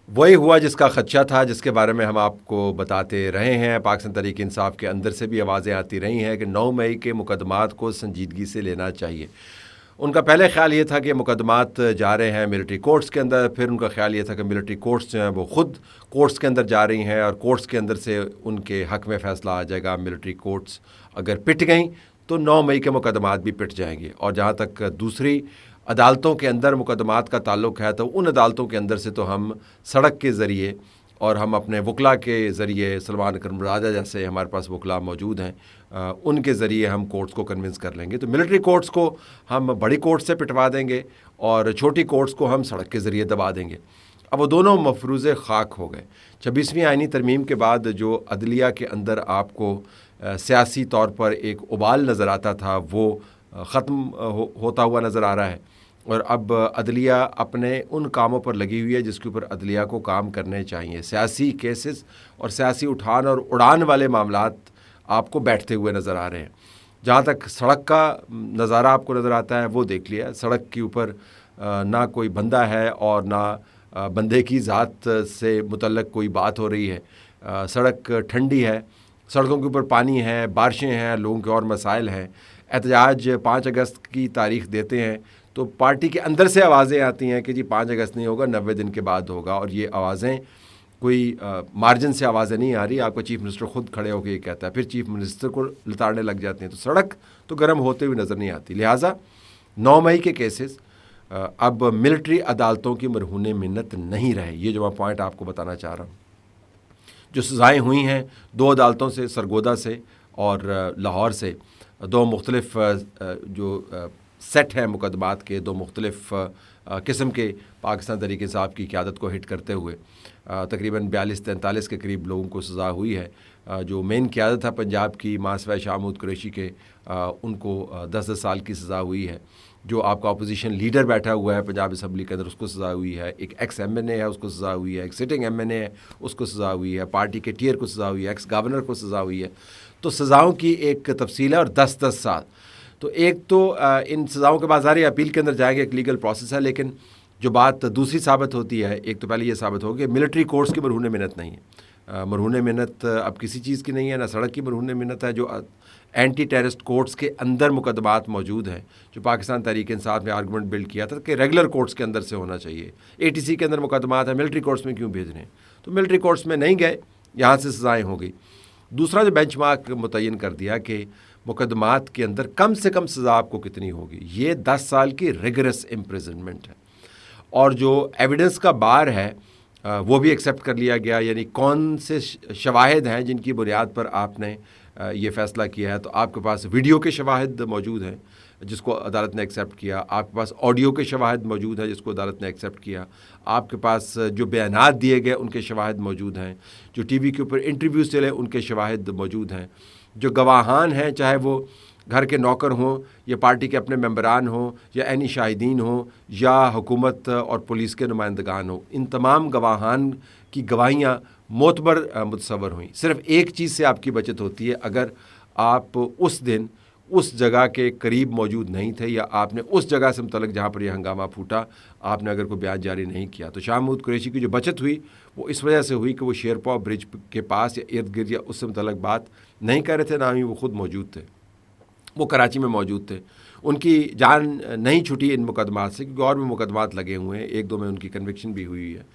वही हुआ जिसका खदशा था, जिसके बारे में हम आपको बताते रहे हैं। पाकिस्तान तहरीक इंसाफ के अंदर से भी आवाज़ें आती रही हैं कि 9 मई के मुकदमात को संजीदगी से लेना चाहिए। उनका पहले ख्याल ये था कि मुकदमात जा रहे हैं मिलिट्री कोर्ट्स के अंदर, फिर उनका ख्याल ये था कि मिलिट्री कोर्ट्स जो हैं वो ख़ुद कोर्ट्स के अंदर जा रही हैं और कोर्ट्स के अंदर से उनके हक़ में फ़ैसला आ जाएगा। मिलिट्री कोर्ट्स अगर पिट गई तो 9 मई के मुकदमात भी पिट जाएंगे। और जहाँ तक दूसरी अदालतों के अंदर मुकदमात का ताल्लुक़ है तो उन अदालतों के अंदर से तो हम सड़क के ज़रिए और हम अपने वकला के ज़रिए, सलमान करमराजा जैसे हमारे पास वकला मौजूद हैं, उनके ज़रिए हम कोर्ट्स को कन्विंस कर लेंगे। तो मिलिट्री कोर्ट्स को हम बड़ी कोर्ट से पिटवा देंगे और छोटी कोर्ट्स को हम सड़क के ज़रिए दबा देंगे। अब वो दोनों मफरूज़े खाक हो गए। 26वीं आईनी तरमीम के बाद जो अदलिया के अंदर आपको सियासी तौर पर एक उबाल नज़र आता था वो ख़त्म होता हुआ नज़र आ रहा है और अब अदलिया अपने उन कामों पर लगी हुई है जिसके ऊपर अदलिया को काम करने चाहिए। सियासी केसेस और सियासी उठान और उड़ान वाले मामलात आपको बैठते हुए नज़र आ रहे हैं। जहाँ तक सड़क का नज़ारा आपको नज़र आता है वो देख लिया। सड़क के ऊपर ना कोई बंदा है और ना बंदे की ज़ात से मुतल्लक कोई बात हो रही है। सड़क ठंडी है, सड़कों के ऊपर पानी है, बारिशें हैं, लोगों के और मसाइल हैं। एहतजाज 5 अगस्त की तारीख देते हैं तो पार्टी के अंदर से आवाज़ें आती हैं कि जी 5 अगस्त नहीं होगा, 90 दिन के बाद होगा। और ये आवाज़ें कोई मार्जिन से आवाज़ें नहीं आ रही। आपको चीफ़ मिनिस्टर ख़ुद खड़े होकर ये कहता है, फिर चीफ़ मिनिस्टर को लताड़ने लग जाते हैं। तो सड़क तो गर्म होते हुए नज़र नहीं आती। लिहाजा 9 मई के केसेस अब मिलिट्री अदालतों की मरहून मिन्नत नहीं रहे। ये जो मैं पॉइंट आपको बताना चाह रहा हूँ। जो सज़ाएँ हुई हैं 2 अदालतों से, सरगोदा से और लाहौर से, 2 मुख्तलिफ जो सेट हैं मुकदमात के, 2 मुख्तलिफ किस्म के पाकिस्तान तहरीक इंसाफ की क़यादत को हिट करते हुए तकरीबन 42-43 के करीब लोगों को सज़ा हुई है। जो मेन क़यादत था पंजाब की मासवाए शाह महमूद कुरैशी के, उनको 10-10 साल की सज़ा हुई है। जो आपका अपोजिशन लीडर बैठा हुआ है पंजाब असम्बली के अंदर उसको सज़ा हुई है। एक एक्स MNA है उसको सज़ा हुई है। एक सिटिंग MNA है उसको सज़ा हुई है। पार्टी के टीयर को सज़ा हुई है। एक्स गवर्नर को सज़ा हुई है। तो सज़ाओं की एक तफसील है और 10-10 साल। तो एक तो इन सज़ाओं के बाद ज़ाहिर अपील के अंदर जाएंगे, एक लीगल प्रोसेस है। लेकिन जो बात दूसरी साबित होती है, एक तो पहले ये साबित होगी मिलिट्री कोर्ट्स की मरहून मिन्नत नहीं है। मरहून मिन्नत अब किसी चीज़ की नहीं है, ना सड़क की मरहून मिन्नत है। जो एंटी टेररिस्ट कोर्ट्स के अंदर मुकदमात मौजूद हैं, जो पाकिस्तान तहरीक इंसाफ ने आर्गूमेंट बिल्ड किया था कि रेगुलर कोर्ट्स के अंदर से होना चाहिए। ATC के अंदर मुकदमात है, मिलिट्री कोर्ट्स में क्यों भेज रहे हैं? तो मिलिट्री कोर्ट्स में नहीं गए, यहाँ से सज़ाएँ हो गई। दूसरा जो बेंचमार्क मुतय्यन कर दिया कि मुकदमात के अंदर कम से कम सज़ा आपको कितनी होगी, ये 10 साल की रिगरस इम्प्रिजनमेंट है। और जो एविडेंस का बार है वो भी एक्सेप्ट कर लिया गया, यानी कौन से शवाहिद हैं जिनकी बुनियाद पर आपने ये फ़ैसला किया है। तो आपके पास वीडियो के शवाहिद मौजूद हैं जिसको अदालत ने एक्सेप्ट किया, आपके पास ऑडियो के शवाहिद मौजूद हैं जिसको अदालत ने एक्सेप्ट किया, आपके पास जो बयानात दिए गए उनके शवाहिद मौजूद हैं, जो TV के ऊपर इंटरव्यूज़ चले उनके शवाहिद मौजूद हैं, जो गवाहान हैं चाहे वो घर के नौकर हों या पार्टी के अपने मेंबरान हों या ऐनी शाहिदीन हों या हुकूमत और पुलिस के नुमाइंदगान हों, इन तमाम गवाहान की गवाहियाँ मोतबर मुतसव्वर हुई। सिर्फ़ एक चीज़ से आपकी बचत होती है, अगर आप उस दिन उस जगह के करीब मौजूद नहीं थे या आपने उस जगह से मुतल्लिक़ जहाँ पर यह हंगामा फूटा आपने अगर कोई बयान जारी नहीं किया। तो शाह महमूद कुरैशी की जो बचत हुई वो इस वजह से हुई कि वो शेरपाव ब्रिज के पास या इर्द गिर्द या उससे मुतल्लिक़ बात नहीं कर रहे थे, ना ही वो ख़ुद मौजूद थे, वो कराची में मौजूद थे। उनकी जान नहीं छुटी इन मुकदमात से, क्योंकि और भी मुकदमात लगे हुए हैं, 1-2 में उनकी कन्विक्शन भी हुई है।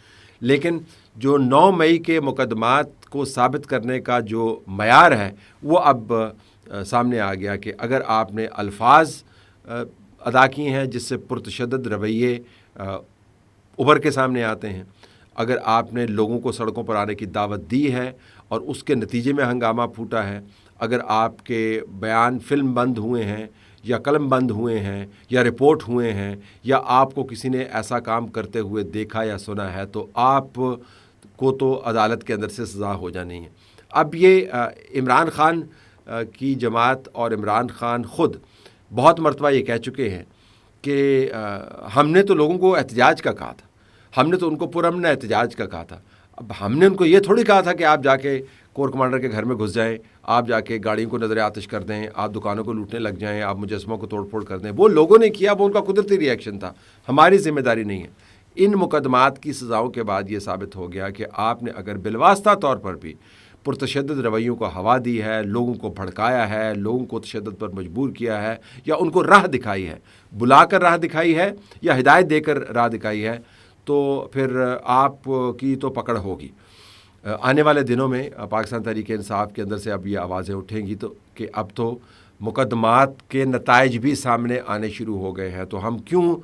लेकिन जो 9 मई के मुकदमात को साबित करने का जो मयार है वो अब सामने आ गया कि अगर आपने अल्फाज अदा किए हैं जिससे पुरतशद्दद रवैये उभर के सामने आते हैं, अगर आपने लोगों को सड़कों पर आने की दावत दी है और उसके नतीजे में हंगामा फूटा है, अगर आपके बयान फिल्म बंद हुए हैं या कलम बंद हुए हैं या रिपोर्ट हुए हैं या आपको किसी ने ऐसा काम करते हुए देखा या सुना है, तो आप को तो अदालत के अंदर से सज़ा हो जानी है। अब ये इमरान खान की जमात और इमरान खान ख़ुद बहुत मरतबा ये कह चुके हैं कि हमने तो लोगों को एहतजाज का कहा था, हमने तो उनको पुरअमन एहतजाज का कहा था। अब हमने उनको ये थोड़ी कहा था कि आप जाके कोर कमांडर के घर में घुस जाएं, आप जाके गाड़ियों को नज़र आतिश कर दें, आप दुकानों को लूटने लग जाएं, आप मुजस्समों को तोड़ फोड़ कर दें। वो लोगों ने किया, वो उनका कुदरती रिएक्शन था, हमारी जिम्मेदारी नहीं है। ان مقدمات کی سزاؤں کے بعد یہ ثابت ہو گیا کہ آپ نے اگر بالواسطہ طور پر بھی پرتشدد رویوں کو ہوا دی ہے، لوگوں کو بھڑکایا ہے، لوگوں کو تشدد پر مجبور کیا ہے، یا ان کو راہ دکھائی ہے، بلا کر راہ دکھائی ہے یا ہدایت دے کر راہ دکھائی ہے، تو پھر آپ کی تو پکڑ ہوگی۔ آنے والے دنوں میں پاکستان تحریک انصاف کے اندر سے اب یہ آوازیں اٹھیں گی تو کہ اب تو مقدمات کے نتائج بھی سامنے آنے شروع ہو گئے ہیں، تو ہم کیوں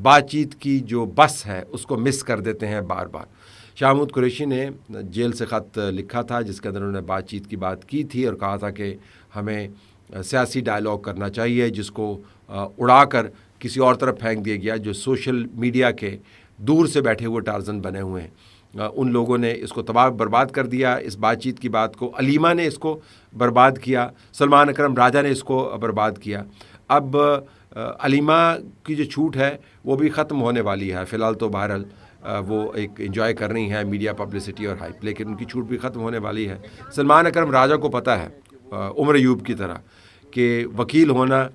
بات چیت کی جو بس ہے اس کو مس کر دیتے ہیں بار بار۔ شاہ محمود قریشی نے جیل سے خط لکھا تھا جس کے اندر انہوں نے بات چیت کی بات کی تھی اور کہا تھا کہ ہمیں سیاسی ڈائلاگ کرنا چاہیے جس کو اڑا کر کسی اور طرف پھینک دیا گیا، جو سوشل میڈیا کے دور سے بیٹھے ہوئے ٹارزن بنے ہوئے ہیں، ان لوگوں نے اس کو تباہ برباد کر دیا۔ اس بات چیت کی بات کو علیمہ نے اس کو برباد کیا، سلمان اکرم راجہ نے اس کو برباد کیا۔ اب علیمہ کی جو چھوٹ ہے وہ بھی ختم ہونے والی ہے، فی الحال تو بہرحال وہ ایک انجوائے کر رہی ہیں میڈیا پبلسٹی اور ہائپ، لیکن ان کی چھوٹ بھی ختم ہونے والی ہے۔ سلمان اکرم راجہ کو پتہ ہے عمر ایوب کی طرح کہ وکیل ہونا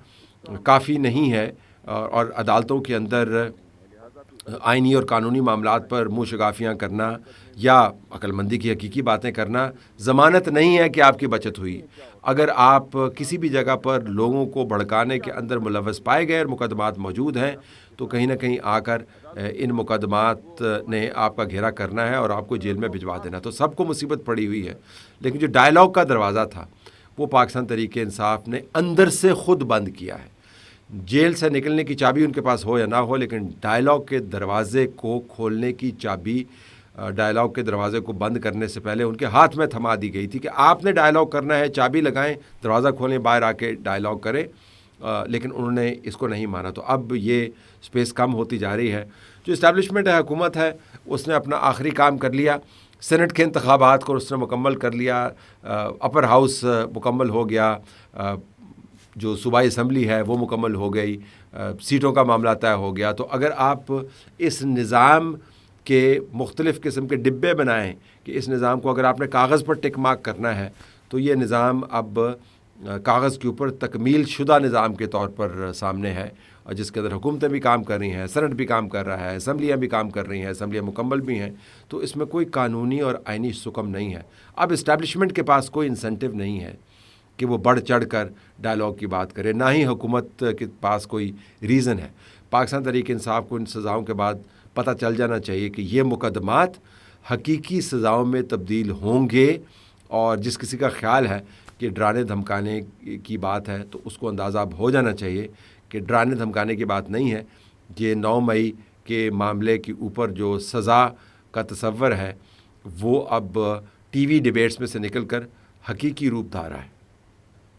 کافی نہیں ہے اور عدالتوں کے اندر آئینی اور قانونی معاملات پر منہ شگافیاں کرنا یا عقل مندی کی حقیقی باتیں کرنا ضمانت نہیں ہے کہ آپ کی بچت ہوئی۔ اگر آپ کسی بھی جگہ پر لوگوں کو بھڑکانے کے اندر ملوث پائے گئے اور مقدمات موجود ہیں تو کہیں نہ کہیں آ کر ان مقدمات نے آپ کا گھیرا کرنا ہے اور آپ کو جیل میں بھجوا دینا، تو سب کو مصیبت پڑی ہوئی ہے۔ لیکن جو ڈائلاگ کا دروازہ تھا وہ پاکستان تحریک انصاف نے اندر سے خود بند کیا ہے۔ جیل سے نکلنے کی چابی ان کے پاس ہو یا نہ ہو، لیکن ڈائلاگ کے دروازے کو کھولنے کی چابی ڈائلاگ کے دروازے کو بند کرنے سے پہلے ان کے ہاتھ میں تھما دی گئی تھی کہ آپ نے ڈائلاگ کرنا ہے، چابی لگائیں، دروازہ کھولیں، باہر آ کے ڈائلاگ کریں، لیکن انہوں نے اس کو نہیں مانا۔ تو اب یہ سپیس کم ہوتی جا رہی ہے۔ جو اسٹیبلشمنٹ ہے، حکومت ہے، اس نے اپنا آخری کام کر لیا۔ سینٹ کے انتخابات کو اس نے مکمل کر لیا، اپر ہاؤس مکمل ہو گیا، جو صوبائی اسمبلی ہے وہ مکمل ہو گئی، سیٹوں کا معاملہ طے ہو گیا۔ تو اگر آپ اس نظام کے مختلف قسم کے ڈبے بنائیں کہ اس نظام کو اگر آپ نے کاغذ پر ٹک مارک کرنا ہے تو یہ نظام اب کاغذ کے اوپر تکمیل شدہ نظام کے طور پر سامنے ہے، اور جس کے اندر حکومتیں بھی کام کر رہی ہیں، سینٹ بھی کام کر رہا ہے، اسمبلیاں بھی کام کر رہی ہیں، اسمبلیاں مکمل بھی ہیں، تو اس میں کوئی قانونی اور آئینی سکم نہیں ہے۔ اب اسٹیبلشمنٹ کے پاس کوئی انسینٹیو نہیں ہے کہ وہ بڑھ چڑھ کر ڈائلاگ کی بات کرے، نہ ہی حکومت کے پاس کوئی ریزن ہے۔ پاکستان تحریک انصاف کو ان سزاؤں کے بعد پتہ چل جانا چاہیے کہ یہ مقدمات حقیقی سزاؤں میں تبدیل ہوں گے، اور جس کسی کا خیال ہے کہ ڈرانے دھمکانے کی بات ہے تو اس کو اندازہ اب ہو جانا چاہیے کہ ڈرانے دھمکانے کی بات نہیں ہے۔ یہ 9 مئی کے معاملے کے اوپر جو سزا کا تصور ہے وہ اب ٹی وی ڈیبیٹس میں سے نکل کر حقیقی روپ دھارا ہے۔